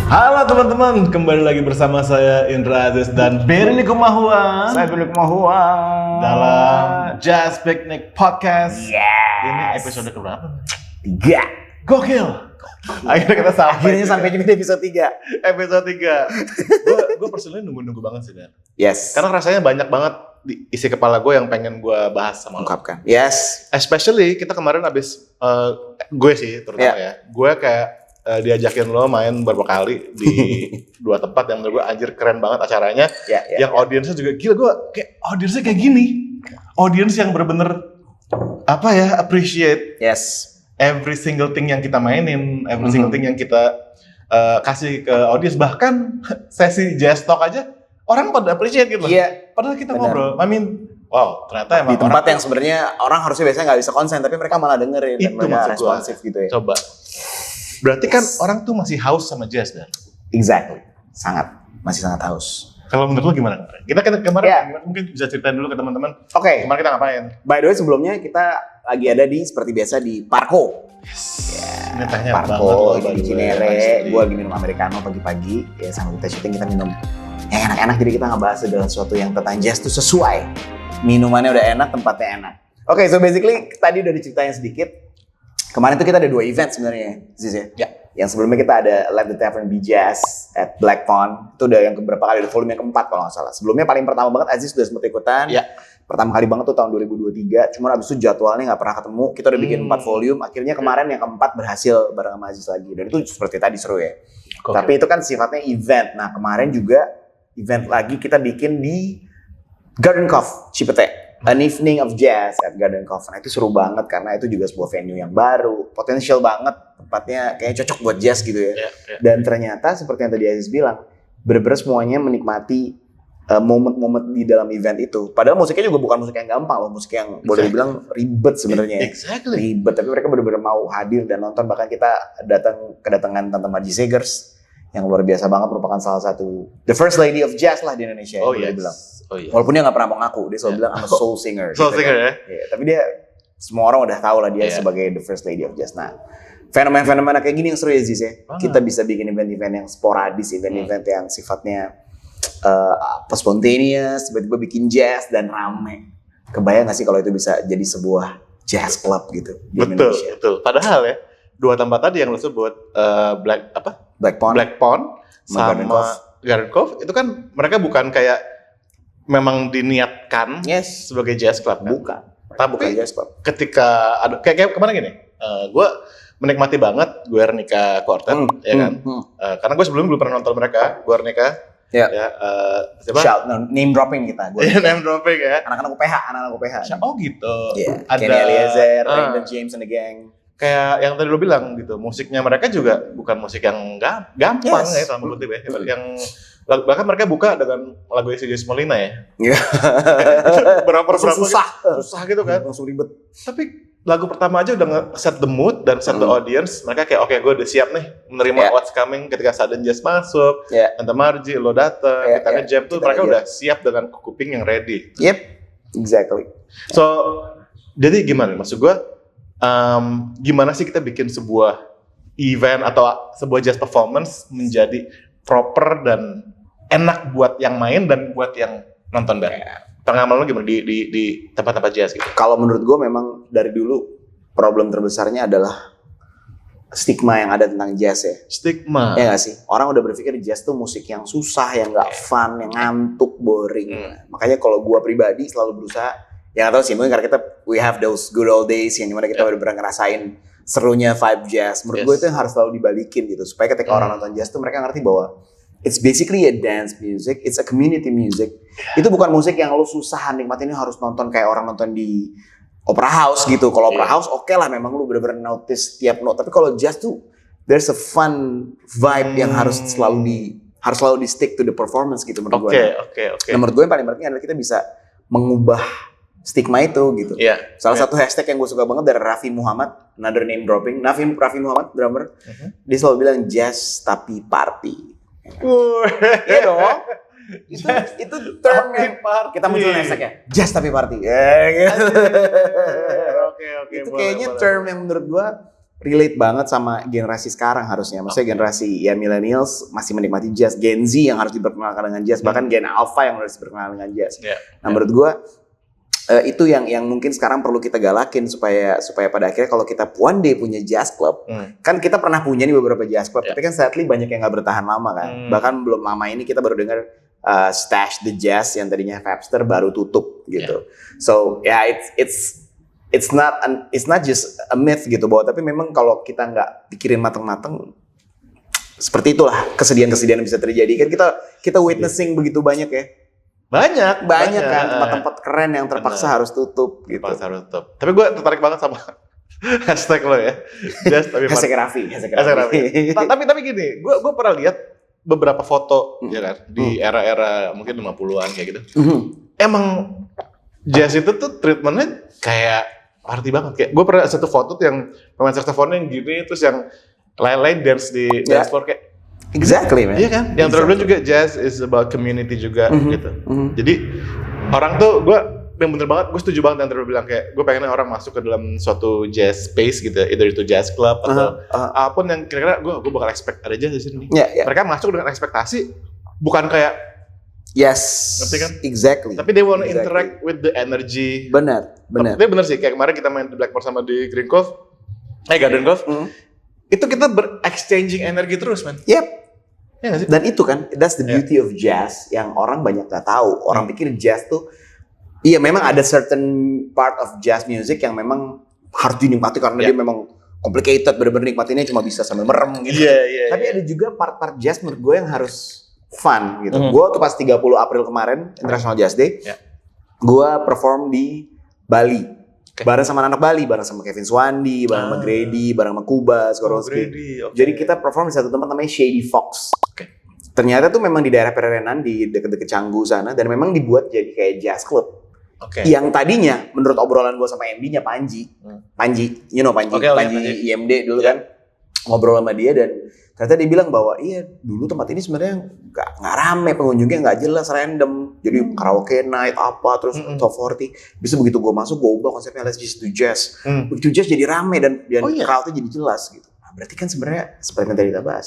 Halo teman-teman, kembali lagi bersama saya Indra Aziz dan Berni Kumahua. Saya Berni Kumahua dalam Jazz Picnic Podcast. Yes. Ini episode keberapa? 3. Gokil. Akhirnya kita sampai di episode 3. Episode 3. Gue personally nunggu banget sih, Dan. Yes. Karena rasanya banyak banget di isi kepala gue yang pengen gue bahas sama lo. Ungkapkan. Yes. Especially kita kemarin abis gue sih terutama ya. Gue kayak diajakin lo main beberapa kali di dua tempat yang menurut gue anjir keren banget acaranya. Yang audiensnya juga gila, gue kayak audiensnya kayak gini. Audiens yang bener-bener apa ya, appreciate. Yes. Every single thing yang kita mainin, every single thing yang kita kasih ke audiens, bahkan sesi jazz talk aja orang pada appreciate gitu. Iya. Padahal kita ngobrol. I mean, wow, ternyata emang di tempat yang sebenarnya orang harusnya biasanya nggak bisa konsen, tapi mereka malah dengerin dan mereka responsif gitu ya. Coba. Berarti kan orang tuh masih haus sama jazz, Dan? Exactly. Masih sangat haus. Kalau menurut lo gimana? Kita kemarin mungkin bisa ceritain dulu ke teman-teman. Oke. Kemarin kita ngapain? By the way, sebelumnya kita lagi ada seperti biasa di Parco. Ini tehnya Parco di Cinere. Gue lagi minum americano pagi-pagi. Ya sambil kita syuting kita minum yang enak-enak. Jadi kita ngebahas segala sesuatu yang tentang jazz tuh sesuai. Minumannya udah enak, tempatnya enak. Oke, so basically tadi udah diceritain sedikit. Kemarin tuh kita ada 2 event sebenarnya, Ziz ya. Yang sebelumnya kita ada Let the Tavern Be Jazz at Black Pond. Itu udah yang keberapa kali, udah volume yang keempat kalau nggak salah. Sebelumnya paling pertama banget Aziz udah sempat ikutan. Pertama kali banget tuh tahun 2023. Cuma abis itu jadwalnya nggak pernah ketemu. Kita udah bikin 4 volume. Akhirnya kemarin yang keempat berhasil bareng sama Aziz lagi. Dan itu seperti tadi seru ya. Tapi itu kan sifatnya event. Nah kemarin juga event lagi kita bikin di Garden Cove, Cipete. An Evening of Jazz at Garden Cove. Nah itu seru banget karena itu juga sebuah venue yang baru, potensial banget, tempatnya kayaknya cocok buat jazz gitu ya. Dan ternyata seperti yang tadi Aziz bilang, bener-bener semuanya menikmati momen-momen di dalam event itu. Padahal musiknya juga bukan musik yang gampang loh, musik yang boleh dibilang ribet sebenarnya. Ribet, tapi mereka bener-bener mau hadir dan nonton. Bahkan kita kedatangan Tante Margie Segers yang luar biasa banget, merupakan salah satu the first lady of jazz lah di Indonesia. Boleh dibilang. Walaupun dia gak pernah mau ngaku, dia selalu bilang I'm a soul singer. Tapi dia, semua orang udah tahu lah dia sebagai the first lady of jazz. Nah, fenomena kayak gini yang seru ya Ziz ya. Kita bisa bikin event-event yang sporadis, event-event yang sifatnya spontaneous, tiba-tiba bikin jazz dan rame. Kebayang gak sih kalau itu bisa jadi sebuah jazz club gitu di Indonesia? Betul. Padahal ya, 2 tempat tadi yang lo sebut, Black Pond sama Garden Cove, itu kan mereka bukan kayak memang diniatkan sebagai jazz club kan? Bukan. Tapi jazz club. Ketika ada kayak kemarin gini, gue menikmati banget Guernica Quartet, ya kan? Karena gue sebelumnya belum pernah nonton mereka, Guernica. Siapa? Shout, name dropping kita. Name dropping ya. Anak-anak UPH. Oh gitu. Ada Kenny Eliezer, Brandon James and the gang. Kayak yang tadi lo bilang gitu, musiknya mereka juga bukan musik yang gampang ya, sama kutip ya. Yang bahkan mereka buka dengan lagu Sigis Molina ya. Berapa susah gitu kan. Langsung ribet. Tapi lagu pertama aja udah set the mood dan set the audience. Mereka kayak oke, gue udah siap nih menerima what's coming ketika sudden jazz masuk. Tante Margie, lo dateng, kita nge-jam tuh mereka udah siap dengan kuping yang ready. Exactly. So, jadi gimana? Maksud gue, gimana sih kita bikin sebuah event atau sebuah jazz performance menjadi proper dan enak buat yang main dan buat yang nonton band. Pengalaman lo gimana di tempat-tempat jazz gitu? Kalau menurut gue memang dari dulu problem terbesarnya adalah stigma yang ada tentang jazz ya. Stigma? Ya nggak sih? Orang udah berpikir jazz tuh musik yang susah, yang nggak fun, yang ngantuk, boring. Makanya kalau gue pribadi selalu berusaha, ya nggak tahu sih, mungkin karena kita we have those good old days yang dimana kita benar-benar ngerasain serunya vibe jazz. Menurut gue itu yang harus selalu dibalikin gitu, supaya ketika orang nonton jazz tuh mereka ngerti bahwa it's basically a dance music, it's a community music. Itu bukan musik yang lo susah nikmatin, harus nonton kayak orang nonton di opera house gitu. Kalau opera house oke lah, memang lo bener-bener notice tiap note. Tapi kalau jazz tuh there's a fun vibe yang harus selalu di stick to the performance gitu menurut gue. Oke. Nah, menurut gue yang paling penting adalah kita bisa mengubah stigma itu gitu. Salah satu hashtag yang gue suka banget dari Raffi Muhammad, another name dropping. Raffi Muhammad, drummer. Dia selalu bilang jazz tapi party. Iya dong. Itu term yang kita munculin hashtagnya jazz tapi party. Gitu. Oke. Itu kayaknya term yang menurut gua relate banget sama generasi sekarang harusnya. Maksudnya generasi ya millennials masih menikmati jazz, Gen Z yang harus diperkenalkan dengan jazz, bahkan Gen Alpha yang harus diperkenalkan dengan jazz. Nah menurut gue itu yang mungkin sekarang perlu kita galakin supaya pada akhirnya kalau kita one day punya jazz club, kan kita pernah punya nih beberapa jazz club, tapi kan sadly banyak yang nggak bertahan lama kan. Bahkan belum lama ini kita baru dengar Stash the Jazz yang tadinya Fabster baru tutup gitu. So yeah, it's not just a myth gitu bahwa, tapi memang kalau kita nggak pikirin matang-matang seperti itulah kesedihan-kesedihan yang bisa terjadi kan. Kita witnessing begitu banyak ya. Banyak kan tempat-tempat keren yang terpaksa harus tutup gitu. Harus tutup. Tapi gue tertarik banget sama hashtag lo ya. Jazz tapi hashtag Raffi. Tapi gini, gue pernah lihat beberapa foto ya kan di era-era mungkin 50-an kayak gitu. Emang jazz itu tuh treatmentnya kayak party banget. Kayak gue pernah satu foto tuh yang pemain saksofonnya yang gini, terus yang lain-lain dance di dance floor kayak exactly man. Iya kan? Yang terus juga jazz is about community juga gitu. Jadi orang tuh yang bener banget, gue setuju banget yang terus bilang kayak gue pengennya orang masuk ke dalam suatu jazz space gitu, either itu jazz club atau apapun yang kira-kira gue bakal expect ada jazz di sini. Mereka masuk dengan ekspektasi bukan kayak ngerti kan? Exactly. Tapi they want to interact with the energy. Benar. Tapi bener sih, kayak kemarin kita main di Blackboard sama di Green Cove, Garden Cove, itu kita exchanging energi terus, man. Yep. Ya gak sih? Dan itu kan, that's the beauty of jazz yang orang banyak gak tahu. Orang pikir jazz tuh, iya memang ada certain part of jazz music yang memang harus dinikmati karena dia memang complicated, bener-bener nikmatinnya cuma bisa sambil merem gitu. Tapi ada juga part-part jazz menurut gue yang harus fun gitu. Gue tuh pas 30 April kemarin, International Jazz Day, gue perform di Bali. Bareng sama anak Bali, bareng sama Kevin Swandi, bareng sama Grady, bareng sama Kuba, Skorowski. Jadi kita perform di satu tempat namanya Shady Fox. Ternyata tuh memang di daerah Pererenan, di deket-deket Canggu sana, dan memang dibuat jadi kayak jazz club. Yang tadinya, menurut obrolan gue sama MD-nya Panji, you know Panji, Panji IMD dulu kan, ngobrol sama dia dan ternyata dia bilang bahwa iya dulu tempat ini sebenarnya nggak rame, pengunjungnya nggak jelas, random, jadi karaoke night apa terus top 40. Bisa begitu gue masuk, gue ubah konsepnya let's just do jazz. Begitu jazz jadi rame dan crowdnya jadi jelas gitu. Nah, berarti kan sebenarnya seperti yang tadi kita bahas,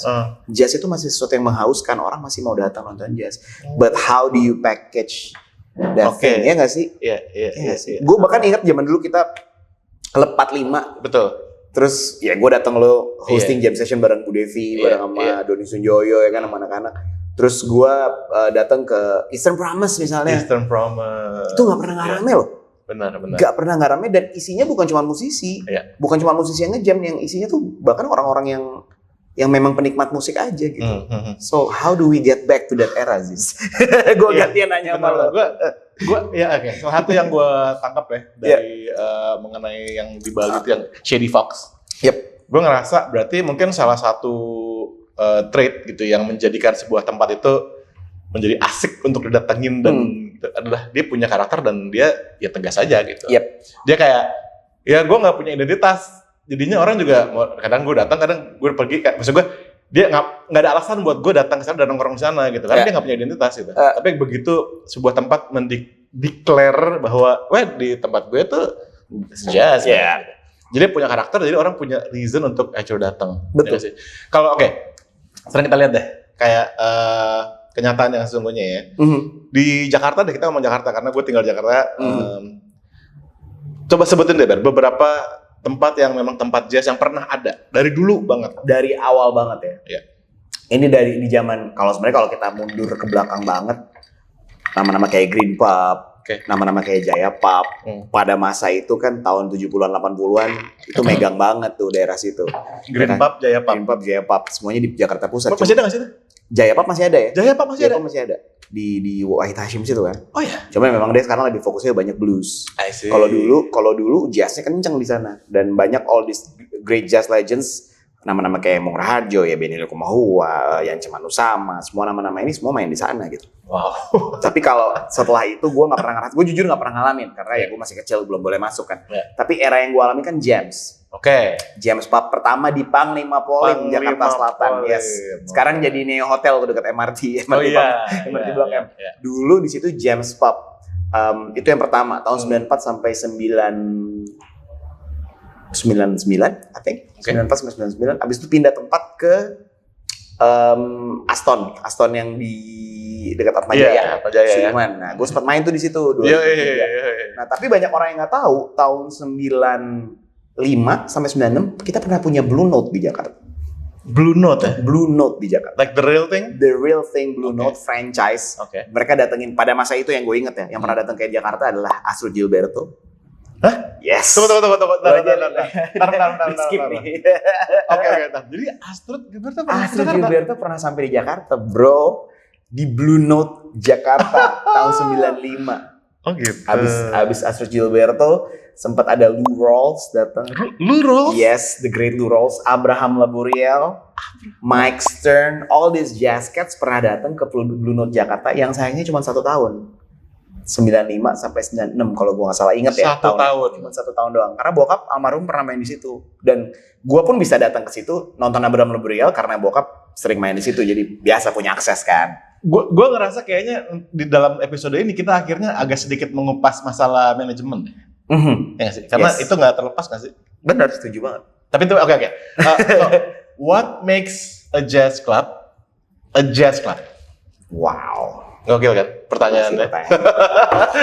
jazz itu masih sesuatu yang menghauskan, orang masih mau datang nonton jazz. But how do you package that thing? Ya nggak sih? Iya. Gue bahkan ingat zaman dulu kita Club 45. Betul. Terus ya gue datang lo hosting jam session bareng Bu Devi, bareng sama Doni Sunjoyo ya kan sama anak-anak. Terus gue datang ke Eastern Promise misalnya. Eastern Promise. Itu nggak pernah nggak rame loh. Benar. Nggak pernah nggak rame dan isinya bukan cuma musisi, bukan cuma musisi yang ngejam, yang isinya tuh bahkan orang-orang yang memang penikmat musik aja gitu. So how do we get back to that era, Ziz? Gue gantian nanya sama lo. Gue salah satu yang gue tangkap ya dari mengenai yang di Bali itu yang Shady Fox. Gue ngerasa berarti mungkin salah satu trait gitu yang menjadikan sebuah tempat itu menjadi asik untuk didatengin dan adalah dia punya karakter dan dia ya tegas aja gitu. Dia kayak ya gue nggak punya identitas, jadinya orang juga kadang gue datang, kadang gue pergi. Maksud gue dia nggak ada alasan buat gue datang ke sana dan nongkrong di sana gitu, karena dia nggak punya identitas gitu. Tapi begitu sebuah tempat mendeklar bahwa, di tempat gue tuh jazz, jadi punya karakter, jadi orang punya reason untuk datang. Betul sih. Kalau sekarang kita lihat deh, kayak kenyataan yang sesungguhnya ya. Di Jakarta deh, kita ngomong Jakarta karena gue tinggal di Jakarta. Coba sebutin deh beberapa tempat yang memang tempat jazz yang pernah ada dari dulu banget, dari awal banget ya. Ini di zaman kalau kita mundur ke belakang banget, nama-nama kayak Green Pub, nama-nama kayak Jaya Pub, pada masa itu kan tahun 70-an 80-an itu megang banget tuh daerah situ. Green Pub, Jaya Pub, semuanya di Jakarta Pusat. Masih ada nggak sih? Jaya Pub masih ada ya? Jaya Pub masih ada. Di Wahid Hashim situ kan. Oh ya. Cuma memang dia sekarang lebih fokusnya banyak blues. Kalau dulu jazznya kenceng di sana dan banyak all these great jazz legends, nama-nama kayak Mung Raharjo ya, Benny Likumahua, Yan Cemanu Sama, semua nama-nama ini semua main di sana gitu. Wow. Tapi kalau setelah itu gue nggak pernah gue jujur nggak pernah ngalamin karena ya gue masih kecil belum boleh masuk kan. Tapi era yang gue alami kan jams. Jams Pub pertama di Panglima Polim, Jakarta Selatan. Sekarang jadi Neo Hotel dekat MRT Blok M. Dulu di situ Jams Pub. Itu yang pertama tahun 94 sampai 99 99, I think. 94 sampai 99. Abis itu pindah tempat ke Aston yang di dekat Atma Jaya. Sudirman. Nah, gue sempat main tuh di situ. Nah, tapi banyak orang yang nggak tahu, tahun 95 sampai 96 kita pernah punya Blue Note di Jakarta. Blue Note ya? Blue Note di Jakarta. Like the real thing? The real thing, Blue Note franchise. Mereka datengin pada masa itu yang gue inget ya, yang pernah datang ke Jakarta adalah Astrud Gilberto. Hah? Yes. Tunggu. Tar. Skip nih. Oke. Jadi Astrud Gilberto pernah sampai di Jakarta, bro. Di Blue Note Jakarta tahun 95. Oh gitu. Abis Astrud Gilberto sempat ada Lou Rawls datang. Lou Rawls? Yes, the great Lou Rawls. Abraham Laboriel, Mike Stern, all these jazz cats pernah datang ke Blue Note Jakarta yang sayangnya cuma 1 tahun. 95 sampai 96 kalau gue nggak salah, inget ya. 1 tahun. Cuma 1 tahun doang. Karena bokap almarhum pernah main di situ. Dan gue pun bisa datang ke situ nonton Abraham Laboriel karena bokap sering main di situ. Jadi biasa punya akses kan. Gue ngerasa kayaknya di dalam episode ini kita akhirnya agak sedikit mengupas masalah manajemen. Ya sih? Karena itu nggak terlepas nggak sih? Benar, setuju banget. Tapi itu oke. So, what makes a jazz club a jazz club? Wow. Gokil kan pertanyaannya?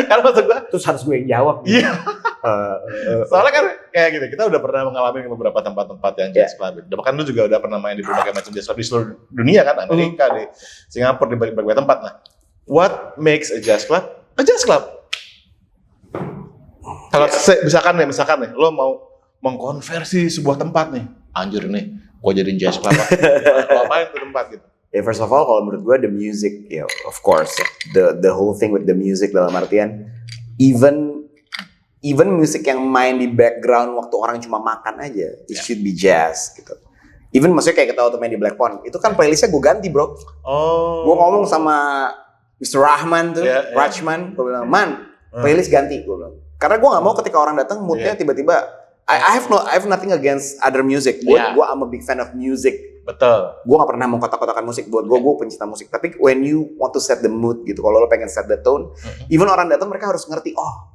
Karena maksud gue terus harus gue yang jawab. Iya. Soalnya kan kayak gitu, kita udah pernah mengalami beberapa tempat-tempat yang jazz club. Bahkan lu juga udah pernah main di berbagai macam jazz club di seluruh dunia kan, Amerika, di Singapura, di berbagai tempat. Nah, what makes a jazz club a jazz club? Kalau misalkan nih, lo mau mengkonversi sebuah tempat nih, anjir nih, gua jadiin jazz club. Lo apain tuh tempat gitu? Ya, first of all, kalau menurut gue the music, ya of course, the whole thing with the music dalam artian even music yang main di background waktu orang cuma makan aja, it should be jazz gitu. Even maksudnya kayak kita waktu main di Black Pond, itu kan playlistnya gue ganti bro. Gue ngomong sama Mr. Rahman tuh, Rachman, gue bilang, man, playlist ganti, gue bilang. Karena gue nggak mau ketika orang datang moodnya tiba-tiba, I have nothing against other music. Gue I'm a big fan of music. Betul. Gue gak pernah mau kotak-kotakan musik. Buat gue pencinta musik. Tapi when you want to set the mood gitu, kalau lo pengen set the tone, even orang datang mereka harus ngerti, oh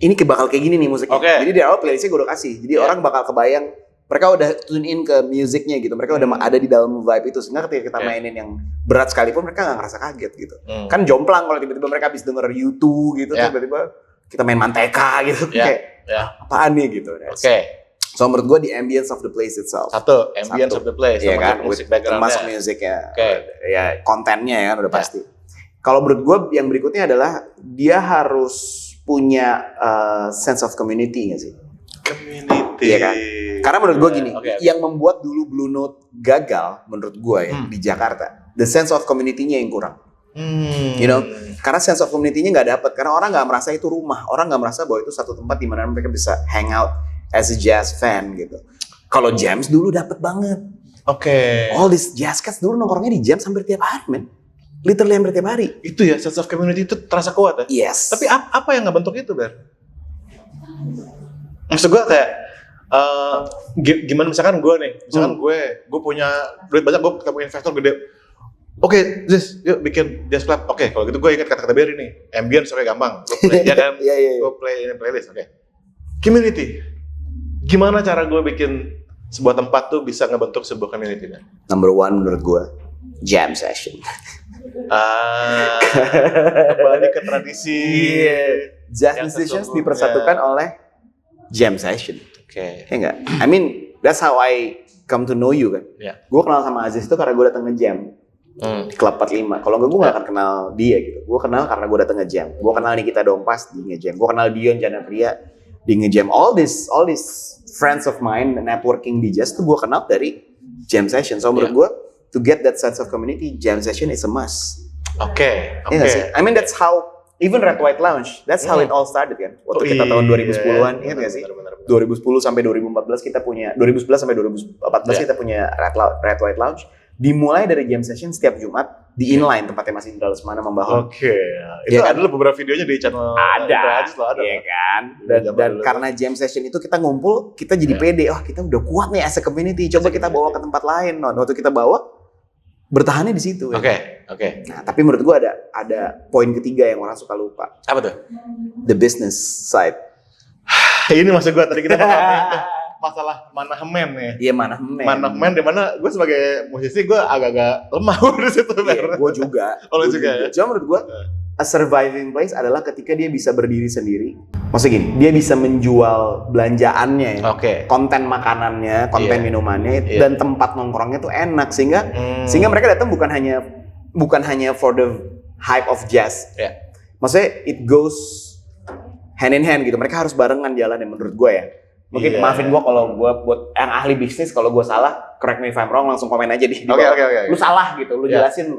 ini bakal kayak gini nih musiknya. Jadi di awal playlistnya gue udah kasih. Jadi orang bakal kebayang, mereka udah tune in ke musiknya gitu. Mereka udah ada di dalam vibe itu. Sehingga ketika kita mainin yang berat sekalipun mereka gak ngerasa kaget gitu. Kan jomplang kalau tiba-tiba mereka habis denger U2 gitu, tiba-tiba kita main Manteka gitu. Kayak apaan nih gitu. So menurut gue the ambience of the place itself. Ambience of the place. Iya kan, musik background-nya. termasuk musiknya. Ya kontennya ya kan udah pasti. Kalau menurut gue yang berikutnya adalah dia harus punya sense of community nggak sih? Community. Iya kan? Karena menurut gue gini, yang membuat dulu Blue Note gagal menurut gue ya di Jakarta, the sense of community-nya yang kurang. You know, karena sense of community-nya nggak dapet, karena orang nggak merasa itu rumah, orang nggak merasa bahwa itu satu tempat di mana mereka bisa hang out as a jazz fan gitu. Kalau Jams dulu dapet banget. All these jazz cats dulu nongkrongnya di Jams hampir tiap hari, men. Literally hampir tiap hari. Itu ya, sense of community itu terasa kuat ya? Yes. Tapi apa yang nggak bentuk itu, Ber? Maksud gue kayak, gimana misalkan gue nih, gue punya duit banyak, gue ketemu investor gede. Ziz, yuk bikin jazz club. Kalau gitu gue ingat kata-kata Berry nih, ambience gampang. Gue play, ya kan? Gue play ini playlist, Community. Gimana cara gue bikin sebuah tempat tuh bisa ngebentuk sebuah community? Number one menurut gue, jam session. Kembali ke tradisi. Jazz musicians dipersatukan oleh jam session. Ya enggak? I mean, that's how I come to know you kan. Gue kenal sama Aziz itu karena gue datang nge-jam. Di Club 45. Kalau enggak gue gak akan kenal dia gitu. Gue kenal karena gue datang nge-jam. Gue kenal Nikita Dompas di nge-jam. Gue kenal Dion Janapria di nge-jam. All this friends of mine, networking di jazz tuh gue kenal dari jam session. So menurut gue, to get that sense of community, jam session is a must. Iya sih? I mean that's how, even Red White Lounge, that's how it all started kan. Waktu kita tahun 2010-an, ingat gak sih? 2010 sampai 2014 kita punya, 2011 sampai 2014 kita punya Red White Lounge. Dimulai dari jam session setiap Jumat di inline tempatnya masih Indra Lesmana Membahon. Itu ada beberapa videonya di channel. Ada, iya kan. Dan karena jam session itu kita ngumpul, kita jadi pede. Kita udah kuat nih as a community. Coba kita bawa ke tempat lain. Waktu kita bawa, bertahannya di situ. Nah, tapi menurut gua ada poin ketiga yang orang suka lupa. Apa tuh? The business side. Ini maksud gua tadi kita masalah manajemen ya. Iya, manajemen. Manajemen di mana gue sebagai musisi gue agak-agak lemah di situ. Iya, gue juga. Kalau juga ya. Cuma menurut gue a surviving place adalah ketika dia bisa berdiri sendiri. Maksudnya gini, dia bisa menjual belanjaannya, konten makanannya, konten minumannya, dan tempat nongkrongnya tuh enak sehingga mereka datang bukan hanya for the hype of jazz. Maksudnya it goes hand in hand gitu. Mereka harus barengan jalan menurut gue ya. Mungkin maafin gue kalau gue buat yang ahli bisnis, kalau gue salah, correct me if I'm wrong, langsung komen aja di bawah. Lu salah gitu, lu jelasin.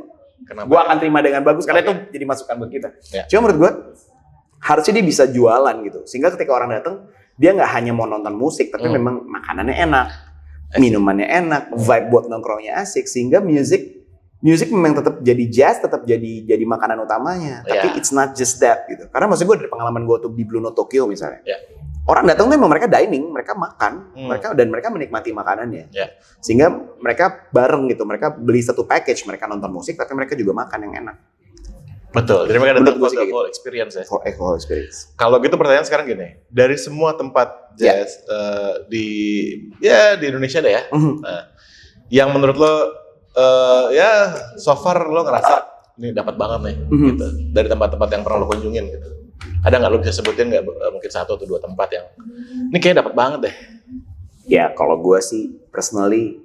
Gue akan terima dengan bagus karena itu jadi masukan buat kita. Cuma menurut gue harusnya dia bisa jualan gitu, sehingga ketika orang datang dia nggak hanya mau nonton musik, tapi memang makanannya enak, minumannya enak, vibe buat nongkrongnya asik, sehingga musik memang tetap jadi jazz, tetap jadi makanan utamanya. Tapi it's not just that gitu. Karena maksud gue dari pengalaman gue tuh di Blue Note Tokyo misalnya. Orang datang tuh memang mereka dining, mereka makan, mereka menikmati makanannya. Sehingga mereka bareng gitu, mereka beli satu package, mereka nonton musik, tapi mereka juga makan yang enak. Betul, jadi mereka datang for full experience ya. For full experience. Kalau gitu pertanyaan sekarang gini, dari semua tempat jazz di Indonesia deh ya, yang menurut lo so far lo ngerasa ini dapat banget nih, gitu, dari tempat-tempat yang pernah lo kunjungin gitu. Ada nggak lo bisa sebutin nggak mungkin 1 atau 2 tempat yang ini kayaknya dapat banget deh? Ya kalau gue sih personally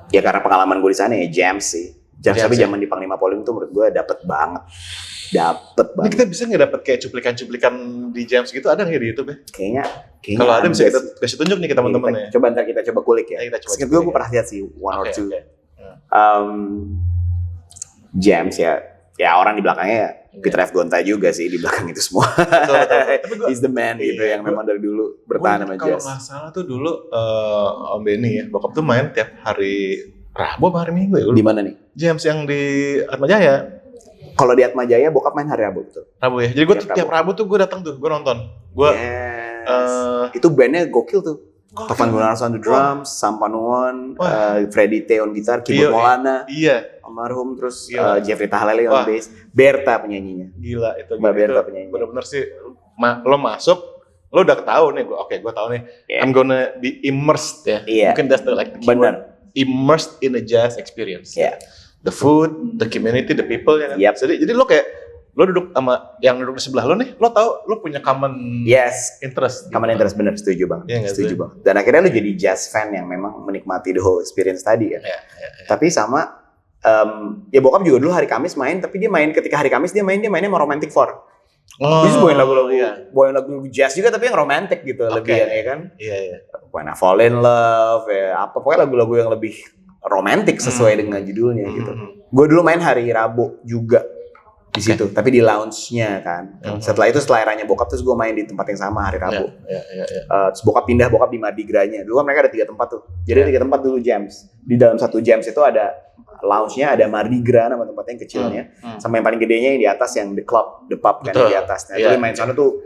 ya karena pengalaman gue di sana ya Jams sih. Jams tapi zaman di Panglima Polim tuh menurut gue dapet banget. Ini kita bisa nggak dapet kayak cuplikan-cuplikan di Jams gitu, ada nggak di YouTube ya? Kayaknya kalau ada bisa kita kasih tunjuk nih ke teman-teman ya. Coba ntar kita coba kulik ya. Sekitar gue pernah lihat sih 1 or 2. Jams ya orang di belakangnya Peter F. Gonta juga sih di belakang itu semua. Betul. He's the man gitu yang memang dari dulu bertahan sama jazz. Kalau nggak salah tuh dulu Om Benny ya, bokap tuh main tiap hari Rabu apa hari Minggu ya? Di mana nih? Jams yang di Atmajaya. Kalau di Atmajaya bokap main hari Rabu tuh. Rabu ya. Jadi gue tiap Rabu tuh gue datang tuh, gue nonton. Itu bandnya gokil tuh. Tovan Gunawarso on the drums, Sam Panuwon, Freddy T on gitar, keyboard Maulana, almarhum, terus Jeffrey Tahalele on bass, Berta penyanyinya. Gila itu. Mbak Berta penyanyinya. Bener-bener sih, lo masuk, lo udah tahu nih, gue tahu nih, I'm gonna be immersed ya. Mungkin that's the keyword. Immersed in a jazz experience. The food, the community, the people ya kan. Jadi lo kayak lo duduk sama yang duduk di sebelah lo nih, lo tahu lo punya common interest. Common interest bener, setuju banget. Setuju banget. Dan akhirnya lo jadi jazz fan yang memang menikmati the whole experience tadi kan. Tapi sama ya bokap juga dulu hari Kamis main, tapi dia main ketika hari Kamis dia mainnya sama Romantic Four. Terus bawain lagu jazz juga tapi yang romantic gitu lebih ya kan. When I Fall in Love pokoknya lagu-lagu yang lebih romantic sesuai dengan judulnya gitu. Gue dulu main hari Rabu juga di situ, tapi di lounge-nya kan. Setelah eranya bokap terus gue main di tempat yang sama hari Rabu. Terus bokap di Mardi Gras-nya. Dulu kan mereka ada 3 tempat tuh. Jadi ada 3 tempat dulu Jams. Di dalam satu Jams itu ada lounge-nya, ada Mardi Gras nama tempatnya yang kecilnya, sama yang paling gedenya yang di atas yang the club, the pub kan di atas. Nah, itu main sana tuh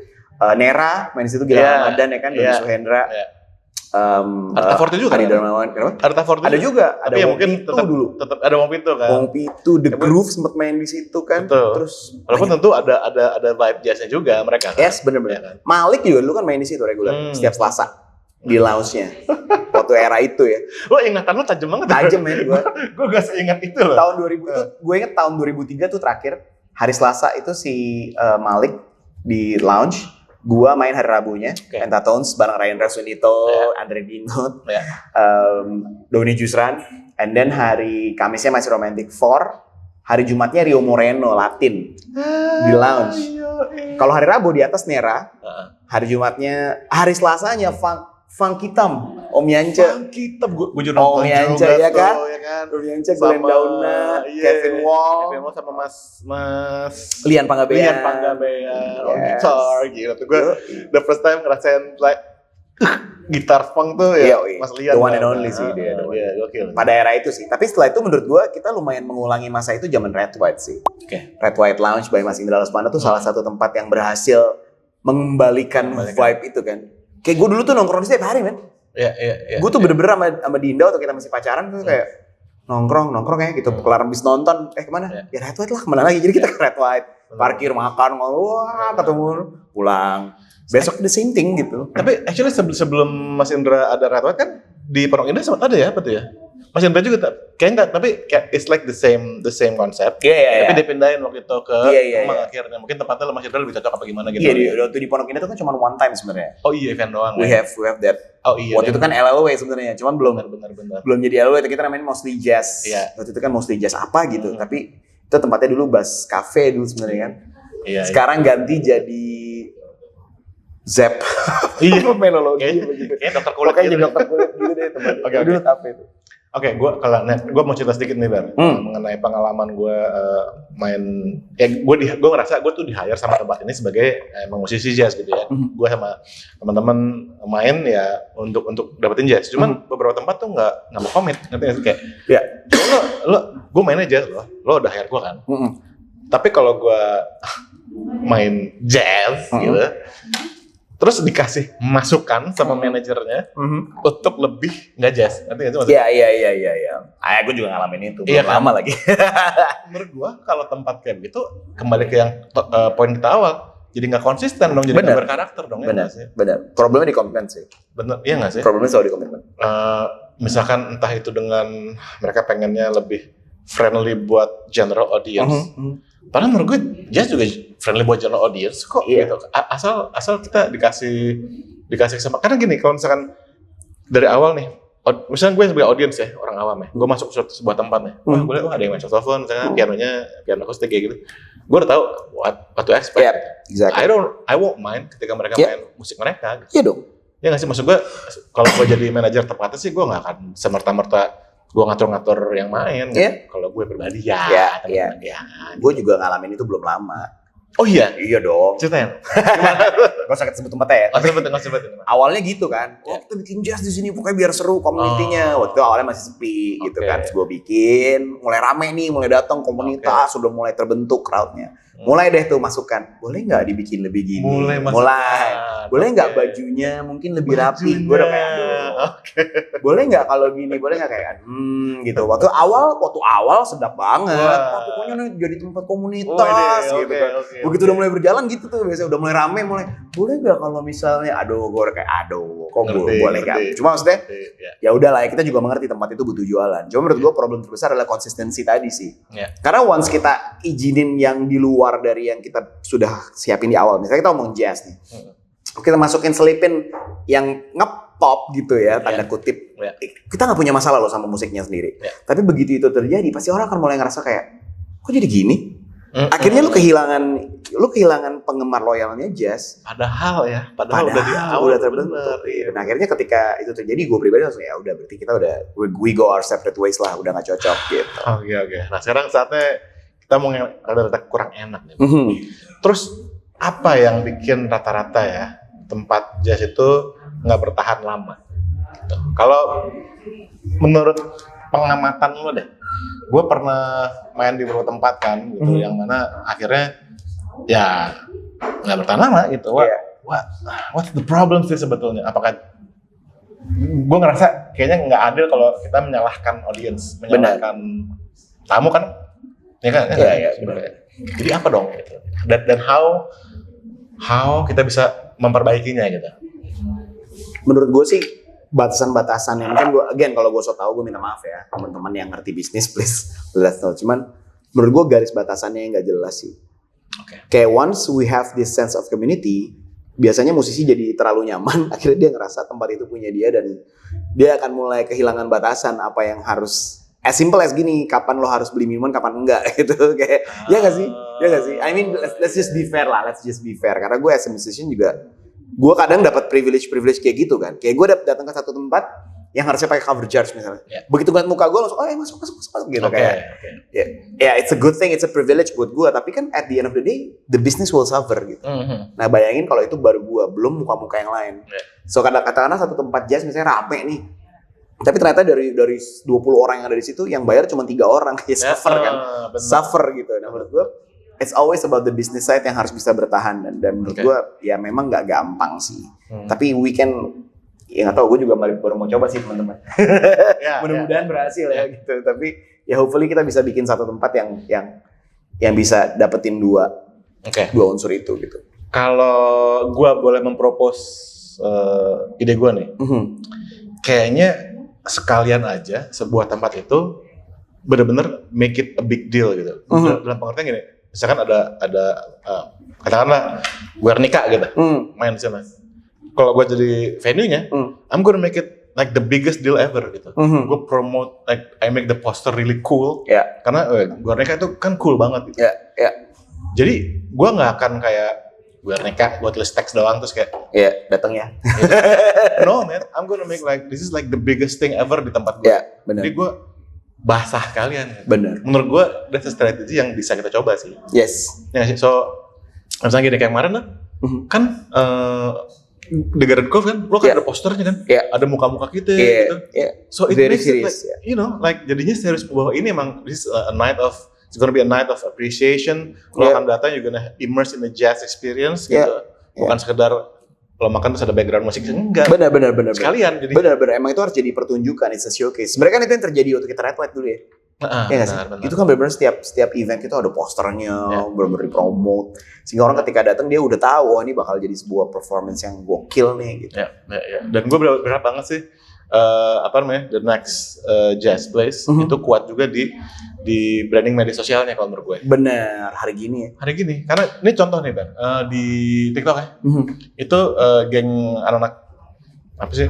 Nera, main di situ Gilang Ramadan ya kan, Doni Suhendra. Arta Forte juga kan? Arta Forte ada juga. Ada ya mungkin tetap ada Wong Pito kan. Wong Pito, The Groove sempat main di situ kan. Terus walaupun tentu ada vibe jazznya juga mereka kan. Yes, benar-benar. Malik juga dulu kan main di situ reguler setiap Selasa di lounge-nya. Waktu era itu ya. Lo ingatan lo tajam banget. Tajam ya gue. Gue gak seingat itu loh. Tahun 2000 itu, gue inget tahun 2003 tuh terakhir hari Selasa itu si Malik di lounge. Gua main hari Rabunya, Pentatones bareng Ryan Rasunito, Andre Dinot, Doni Jusran, and then hari Kamisnya masih Romantic Four, hari Jumatnya Rio Moreno Latin di lounge. Kalau hari Rabu di atas Nera, hari Jumatnya, hari Selasanya Funk Hitam, Om Yance. Funk Hitam, gue juga nonton Om Yance ya kan? Om Yance, Glenn Dauna, Kevin Wall sama Mas Lian Panggabean, on gitar gitu. Gue the first time ngerasain like gitar funk tuh ya Mas Lian. The one and only sih dia. Pada era itu sih. Tapi setelah itu menurut gue kita lumayan mengulangi masa itu zaman Red White sih. Red White Lounge by Mas Indra Lesmana tuh salah satu tempat yang berhasil mengembalikan vibe itu kan. Kayak gue dulu tuh nongkrong setiap hari men. Gue tuh bener-bener sama Dinda waktu kita masih pacaran tuh kayak nongkrong ya gitu. Kelar habis nonton, kemana? Ya Red White lah, kemana lagi? Jadi kita ke Red White, parkir, makan, ketemu, pulang. besok the same thing gitu. Tapi actually sebelum Mas Indra ada Red White kan di Pondok Indah sempat ada ya, betul ya? Mas Indra juga kayaknya enggak, tapi kayak it's like the same concept. Tapi dipindahin waktu itu ke Kemang akhirnya. Mungkin tempatnya Mas Indra lebih cocok apa gimana gitu. Iya, waktu di Pondok Indah itu kan cuma one time sebenarnya. Oh iya, event doang. We have that. Oh iya. Waktu itu kan LLW sebenarnya, cuman benar. belum jadi LLW, kita namanya mostly jazz. Iya. Waktu itu kan mostly jazz apa gitu, tapi itu tempatnya dulu Bass Cafe dulu sebenarnya kan. Iya. Sekarang ganti jadi Zep. Iya, menologi begitu. Kayak dokter kulit. Jadi dokter kulit gitu deh teman. Oke. Dulu apa itu? Oke, gue mau cerita sedikit nih Bar, mengenai pengalaman gue main. Ya gue ngerasa gue tuh di hire sama tempat ini sebagai emang musisi jazz gitu ya. Gue sama teman-teman main ya untuk dapetin jazz. Cuman beberapa tempat tuh nggak mau komit, ngerti nggak sih kayak? Ya, gue mainnya jazz lo udah hire gue kan. Tapi kalau gue main jazz gitu, terus dikasih masukan sama manajernya untuk lebih nggak jazz, nanti nggak sih maksudnya? Iya. Gue juga ngalamin itu, belum lama lagi. Menurut gue kalau tempat kayak gitu kembali ke yang poin kita awal, jadi nggak konsisten dong, jadi nggak berkarakter dong. Benar. Problemnya di komitmen sih. Bener, iya nggak sih? Problemnya selalu di komitmen. Misalkan entah itu dengan mereka pengennya lebih friendly buat general audience. Padahal menurut gue jazz juga friendly buat general audience kok gitu. Asal kita dikasih kesempatan. Karena gini, kalau misalkan dari awal nih, misalnya gue sebagai audience ya, orang awam ya, gue masuk ke sebuah tempat nih, gue lihat ada yang main saxophone, misalnya piano akustik kayak gitu, gue udah tahu what to expect. Exactly. I won't mind ketika mereka main musik mereka. Iya dong. Ya nggak sih, maksud gue kalau gue jadi manajer tempatnya sih, gue nggak akan semerta-merta gue ngatur-ngatur yang main. Kalau gue pribadi teman-teman ya. Gue juga ngalamin itu belum lama. Oh iya? Iya dong. Ceritain. Gak usah sebut tempatnya ya. Nggak sebut. Awalnya gitu kan. Kita bikin jazz di sini pokoknya biar seru community-nya. Waktu itu awalnya masih sepi gitu kan. Terus gue bikin, mulai rame nih, mulai datang komunitas, sudah mulai terbentuk crowd-nya. Mulai deh tuh masukan. Boleh nggak dibikin lebih gini? Mulai. Boleh nggak bajunya mungkin lebih rapi? Gue udah kayak boleh nggak kalau gini? Boleh nggak kayak gitu. Waktu awal sedap banget. Pokoknya nih jadi tempat komunitas gitu kan. Begitu udah mulai berjalan gitu tuh, biasanya udah mulai rame, boleh nggak kalau misalnya, gue udah kayak kok boleh nggak? Cuma maksudnya ya udahlah ya, kita juga mengerti tempat itu butuh jualan. Cuma menurut gue problem terbesar adalah konsistensi tadi sih. Karena once kita izinin yang di luar dari yang kita sudah siapin di awal, misalnya kita ngomong jazz nih, kita selipin yang ngepop gitu ya, tanda kutip, kita nggak punya masalah loh sama musiknya sendiri. Tapi begitu itu terjadi, pasti orang akan mulai ngerasa kayak, kok jadi gini? Akhirnya lu kehilangan penggemar loyalnya jazz. Padahal udah di awal udah terbentuk. Dan akhirnya ketika itu terjadi, gue pribadi langsung ya udah, berarti kita udah we go our separate ways lah, udah nggak cocok gitu. Oke. Nah sekarang saatnya kita mau rada-rada kurang enak nih. Terus apa yang bikin rata-rata ya tempat jazz itu nggak bertahan lama? Gitu. Kalau menurut pengamatan lo deh, gue pernah main di beberapa tempat kan, gitu, yang mana akhirnya ya nggak bertahan lama gitu. What's the problem sih sebetulnya? Apakah gue ngerasa kayaknya nggak adil kalau kita menyalahkan audience, menyalahkan tamu kan? Ya kan? Jadi apa dong? Gitu. Dan how kita bisa memperbaikinya gitu? Menurut gue sih batasan-batasan yang mungkin kalau gue so tau, gue minta maaf ya teman-teman yang ngerti bisnis, please let us know. Cuman menurut gue garis batasannya yang nggak jelas sih. Kayak once we have this sense of community, biasanya musisi jadi terlalu nyaman, akhirnya dia ngerasa tempat itu punya dia, dan dia akan mulai kehilangan batasan apa yang harus, as simple as gini, kapan lo harus beli minuman, kapan enggak gitu. Kayak ya nggak sih? I mean, let's just be fair. Karena gue as a musician juga, gue kadang dapat privilege kayak gitu kan. Kayak gue datang ke satu tempat yang harusnya pakai cover charge misalnya. Begitu ngeliat muka gue langsung, masuk gitu kayak. Ya, it's a good thing, it's a privilege buat gue. Tapi kan at the end of the day, the business will suffer gitu. Nah bayangin kalau itu baru gue, belum muka-muka yang lain. So katakanlah satu tempat jazz misalnya rame nih, tapi ternyata dari 20 orang yang ada di situ, yang bayar cuma 3 orang, ya suffer kan. Suffer gitu. Nah menurut gue, it's always about the business side yang harus bisa bertahan, dan menurut gue ya memang nggak gampang sih. Tapi we can, ya nggak tahu, gue juga baru mau coba sih teman-teman. Mudah-mudahan berhasil ya gitu. Tapi ya hopefully kita bisa bikin satu tempat yang bisa dapetin dua unsur itu gitu. Kalau gue boleh mempropos ide gue nih, kayaknya sekalian aja sebuah tempat itu benar-benar make it a big deal gitu. Dalam pengertian gini, misalkan ada katakanlah Guernica gitu, main di sana. Kalau gue jadi venue-nya, I'm gonna make it like the biggest deal ever gitu. Gue promote, like I make the poster really cool. Karena Guernica itu kan cool banget gitu. Jadi gue nggak akan kayak Guernica, gue tulis teks doang terus kayak datang ya. No man, I'm gonna make like this is like the biggest thing ever di tempat gue. Bener. Jadi gue basah kalian. Bener. Menurut gue that's a strategy yang bisa kita coba sih. Yes. Ya sih. So misalnya gini kayak kemarin lah, kan The Garden Cove kan, lo kan ada posternya kan, ada muka-muka kita gitu. So it very makes serious, it like, you know, like jadinya serius bahwa ini emang this is a night of, it's gonna be a night of appreciation. Lo akan datang, you're gonna immerse in the jazz experience gitu. Bukan sekedar kalau makan terus ada background musik, enggak. Benar. Sekalian jadi. Benar. Emang itu harus jadi pertunjukan, it's a showcase. Sebenarnya kan itu yang terjadi waktu kita Red White dulu ya. Benar. Itu kan benar-benar setiap event kita ada posternya, benar-benar dipromote. Sehingga orang ketika datang dia udah tahu, ini bakal jadi sebuah performance yang gokil nih gitu. Dan gue berharap banget sih the next jazz place itu kuat juga di branding media sosialnya kalau menurut gue. Bener, hari gini. Karena ini contoh nih Ben, di TikTok ya, itu geng anak-anak apa sih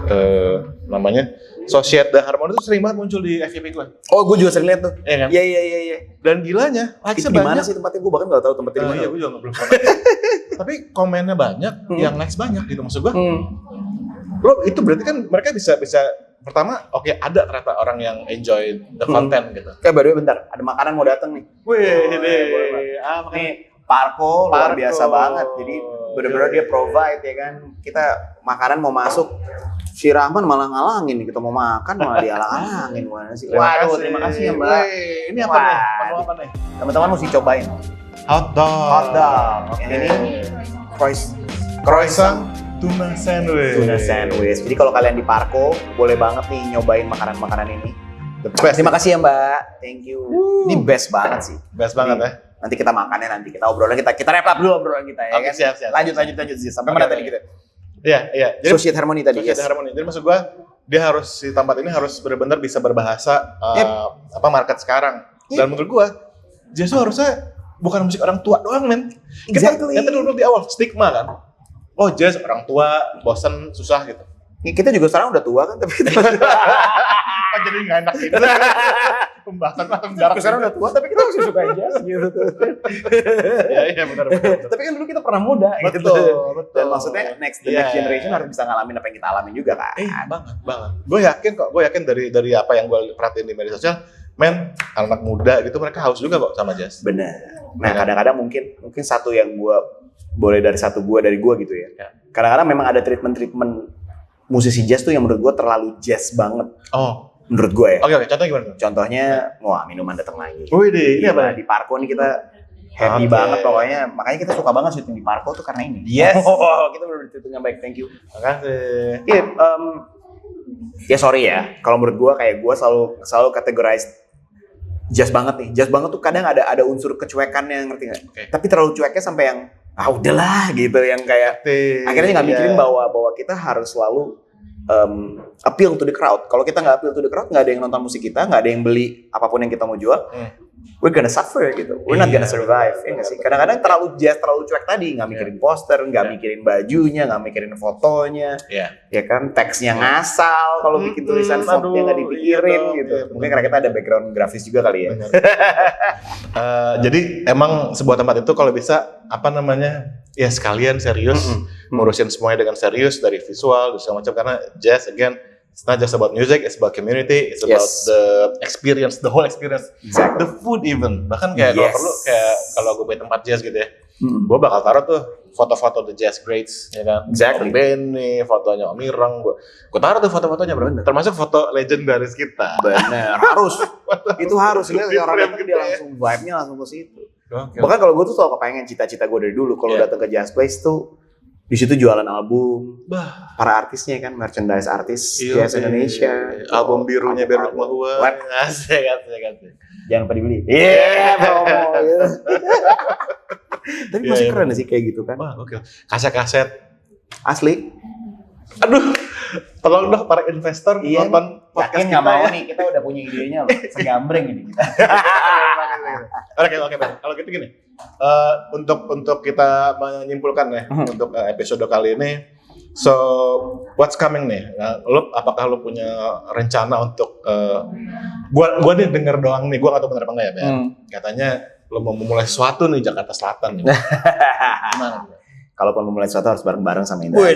namanya Societe Harmony itu sering banget muncul di FYP gue. Oh, gue juga sering lihat tuh. Iya kan? Iya. Dan gilanya, likes-nya banyak. Di mana sih tempatnya? Gue bahkan nggak tahu tempatnya di mana. Iya, gue juga belum pernah. Tapi komennya banyak, yang likes banyak gitu maksud gue. Lo itu berarti kan mereka bisa pertama ada ternyata orang yang enjoy the content gitu. Baru bentar, ada makanan mau datang nih. Nih Parko luar biasa banget. Jadi benar-benar dia provide ya kan. Kita makanan mau masuk, si Rahman malah ngalangin, kita mau makan malah dialang-alangin. Waduh, terima kasih ya Mbak. Ini apa nih? Menu apa nih? Teman-teman mesti cobain. Hotdog. Yang ini croissant tuna sandwich. Jadi kalau kalian di Parko, boleh banget nih nyobain makanan-makanan ini. Terima kasih ya Mbak. Thank you. Ini best banget sih. Best banget ya. Nanti kita makannya, nanti kita obrolan, kita wrap up dulu obrolan kita ya kan. Siap. Lanjut sih. Sampai mana tadi kita? Iya. Jadi Societe Harmony tadi. Societe Harmony. Jadi maksud gua dia harus si tempat ini harus benar-benar bisa berbahasa market sekarang. Dan menurut gua jazz itu harusnya bukan musik orang tua doang, men. Exactly. Kita dulu di awal stigma kan. Oh, jazz orang tua, bosan, susah gitu. Kita juga sekarang udah tua kan, tapi kan jadi nggak enak gitu. Pembahasan darah. Sekarang udah tua, tapi kita masih suka jazz gitu. Iya benar. Tapi kan dulu kita pernah muda gitu. Betul. Dan maksudnya next generation harus bisa ngalamin apa yang kita alamin juga kan. Banget. Gue yakin dari apa yang gue perhatiin di media sosial, anak muda gitu mereka haus juga kok sama jazz. Benar. Nah, kadang-kadang mungkin satu yang gue boleh dari gue gitu ya. Kadang-kadang memang ada treatment musisi jazz tuh yang menurut gue terlalu jazz banget. Menurut gue ya. Oke, contohnya gimana? Contohnya, minuman datang lagi. Ini apa? Di Parko nih kita happy banget pokoknya. Makanya kita suka banget syuting di Parko tuh karena ini. Yes. Kita benar-benar syuting yang baik. Thank you. Makasih. Iya, ya sorry ya. Kalau menurut gue kayak gue selalu categorize jazz banget nih. Jazz banget tuh kadang ada unsur kecuekannya, ngerti nggak? Tapi terlalu cueknya sampai yang udahlah gitu, yang kayak akhirnya nggak mikirin bahwa kita harus selalu appeal to the crowd. Kalau kita nggak appeal to the crowd, nggak ada yang nonton musik kita, nggak ada yang beli apapun yang kita mau jual. We're gonna suffer gitu. We're not gonna survive. Ya nggak sih? Kadang-kadang terlalu cuek tadi, nggak mikirin poster, nggak mikirin bajunya, nggak mikirin fotonya. Ya kan, teksnya ngasal. Kalau bikin tulisan fontnya nggak dipikirin gitu. Mungkin karena kita ada background grafis juga kali ya. Jadi emang sebuah tempat itu kalau bisa ya sekalian serius, ngurusin semuanya dengan serius dari visual, dan segala macam, karena jazz again, it's not just about music, it's about community, it's about the experience, the whole experience, the food even. Bahkan kayak kalau perlu, kayak kalau gue punya tempat jazz gitu ya, gue bakal taruh tuh foto-foto the jazz greats, ya kan? Om Benny, fotonya Om Irang, gue taruh tuh foto-fotonya, termasuk foto legendaris kita. Bener, harus. Itu harus, orang datang dia langsung vibe-nya langsung ke situ. Bahkan kalau gue tuh selalu kepengen cita-cita gue dari dulu kalau datang ke Jazz Place tuh di situ jualan album, para artisnya kan, merchandise artis jazz Indonesia, album birunya biar rumah gua. Asik. Jangan lupa dibeli. Promo. Tapi masih keren sih kayak gitu kan. Wah, oke. Kaset-kaset. Asli. Aduh, tolong dong para investor nonton podcast Yakin kita. nggak mau nih, kita udah punya idenya loh. Segambreng ini kita. Oke. Kalau gitu gini, untuk kita menyimpulkan ya, untuk episode kali ini, so what's coming nih? Nah, apakah lu punya rencana untuk, gua nih denger doang nih, gua nggak tahu benar apa enggak ya, Ben. Katanya lu mau memulai sesuatu nih Jakarta Selatan nih. Gimana? Kalaupun memulai sesuatu harus bareng-bareng sama Indra.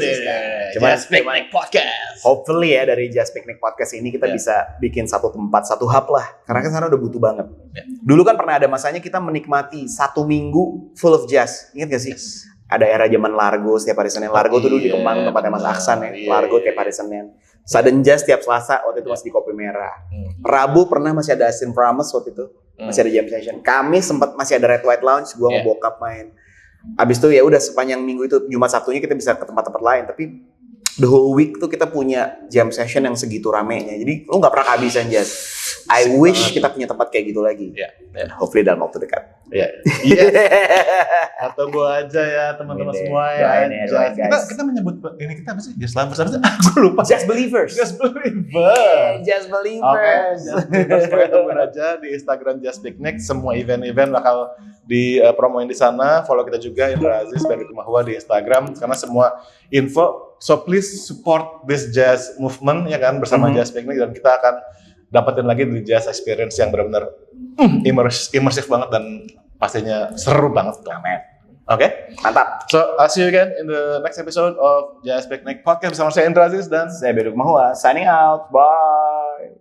Just Picnic Podcast. Hopefully ya dari Just Picnic Podcast ini kita bisa bikin satu tempat, satu hub lah. Karena kan sana udah butuh banget. Dulu kan pernah ada masanya kita menikmati 1 minggu full of jazz. Ingat gak sih? Ada era zaman Largo setiap hari Senin. Largo tuh dulu di Kemang tempatnya Mas Aksan ya. Largo tiap hari Senin. Sudden Jazz tiap Selasa waktu itu masih di Kopi Merah. Rabu pernah masih ada Asin Promise waktu itu. Masih ada jam session. Kamis sempat masih ada Red White Lounge. Gua sama bokap main. Abis itu ya udah sepanjang minggu itu Jumat Sabtunya kita bisa ke tempat-tempat lain, tapi the whole week tuh kita punya jam session yang segitu ramenya. Jadi lu nggak pernah kehabisan jazz. I wish kita punya tempat kayak gitu lagi. Hopefully dalam waktu dekat. Atau gua aja ya teman-teman semua ya. Kita menyebut ini kita apa sih? Jazz lovers apa sih? Aku lupa. Jazz believers. Jazz believers. Jazz believers. Oke, tungguin aja di Instagram Just Picnic. Semua event-event bakal dipromoin di sana. Follow kita juga Indra Aziz dan Mahwa di Instagram karena semua info. So please support this jazz movement ya kan bersama Just Picnic dan kita akan dapetin lagi di jazz experience yang benar-benar immersif banget dan pastinya seru banget. Amin. Oke, mantap. So I'll see you again in the next episode of Just Picnic Podcast bersama saya Indra Aziz dan saya Beduk Mahwa. Signing out. Bye.